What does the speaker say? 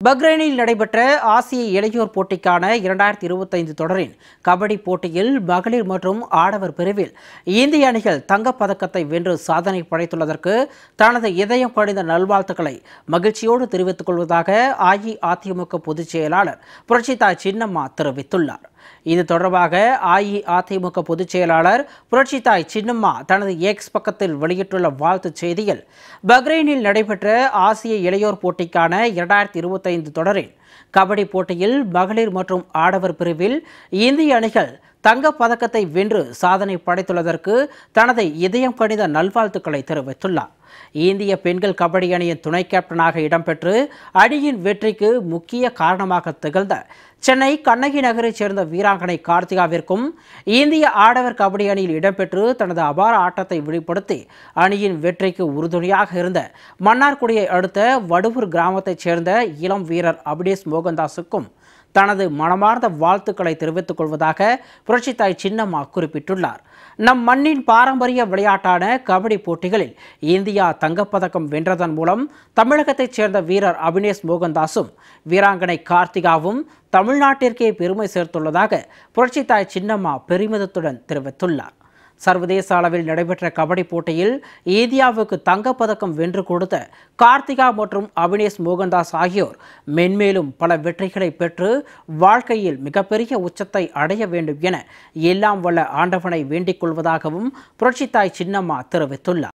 பஹ்ரைனில் நடைபெற்ற ஆசிய இளையோர் போட்டிக்கான 2025 தொடரின் கபடி போட்டியில் மகளிர் மற்றும் ஆடவர் பிரிவில் இந்திய அணிகள் தங்கப்பதக்கத்தை வென்று சாதனை படைத்துள்ளதற்கு தனது இதயம் கனிந்த நல்வாழ்த்துக்களை மகிழ்ச்சியோடு தெரிவித்துக் கொள்வதாக அஇஅதிமுக பொதுச் செயலாளர் புரட்சித்தாய் சின்னம்மா தெரிவித்துள்ளார். இது தொடர்பாக அஇஅதிமுக பொதுச் செயலாளர் புரட்சித்தாய் சின்னம்மா தனது எக்ஸ் பக்கத்தில் வெளியிட்டுள்ள வாழ்த்துச் செய்தியில், பஹ்ரைனில் நடைபெற்ற ஆசிய இளையோர் போட்டிக்கான 2025 தொடரின் கபடி போட்டியில் மகளிர் மற்றும் ஆடவர் பிரிவில் இந்திய அணிகள் தங்கப் பதக்கத்தை வென்று சாதனை படைத்துள்ளதற்கு தனது இதயம் கனிந்த நல்வாழ்த்துக்களை தெரிவித்துள்ளார். இந்திய பெண்கள் கபடி அணியின் துணை கேப்டனாக இடம்பெற்று அணியின் வெற்றிக்கு முக்கிய காரணமாக திகழ்ந்த சென்னை கண்ணகி நகரைச் சேர்ந்த வீராங்கனை கார்த்திகாவிற்கும் இந்திய ஆடவர் கபடி அணியில் இடம்பெற்று தனது அபார ஆட்டத்தை வெளிப்படுத்தி அணியின் வெற்றிக்கு உறுதுணையாக இருந்த மன்னார்குடியை அடுத்த வடுவூர் கிராமத்தைச் சேர்ந்த இளம் வீரர் அபினேஷ் மோகன்தாஸுக்கும் தனது மனமார்ந்த வாழ்த்துக்களை தெரிவித்துக் கொள்வதாக புரட்சித்தாய் சின்னம்மா குறிப்பிட்டுள்ளார். நம் மண்ணின் பாரம்பரிய விளையாட்டான கபடி போட்டிகளில் இந்தியா தங்கப்பதக்கம் வென்றதன் மூலம் தமிழகத்தைச் சேர்ந்த வீரர் அபினேஷ் மோகன்தாஸும் வீராங்கனை கார்த்திகாவும் தமிழ்நாட்டிற்கே பெருமை சேர்த்துள்ளதாக புரட்சித்தாய் சின்னம்மா பெருமிதத்துடன் தெரிவித்துள்ளார். சர்வதேச அளவில் நடைபெற்ற கபடி போட்டியில் இந்தியாவுக்கு தங்கப்பதக்கம் வென்று கொடுத்த கார்த்திகா மற்றும் அபினேஷ் மோகன்தாஸ் ஆகியோர் மென்மேலும் பல வெற்றிகளை பெற்று வாழ்க்கையில் மிகப்பெரிய உச்சத்தை அடைய வேண்டும் என எல்லாம் வல்ல ஆண்டவனை வேண்டிக் கொள்வதாகவும் புரட்சித்தாய் சின்னம்மா தெரிவித்துள்ளார்.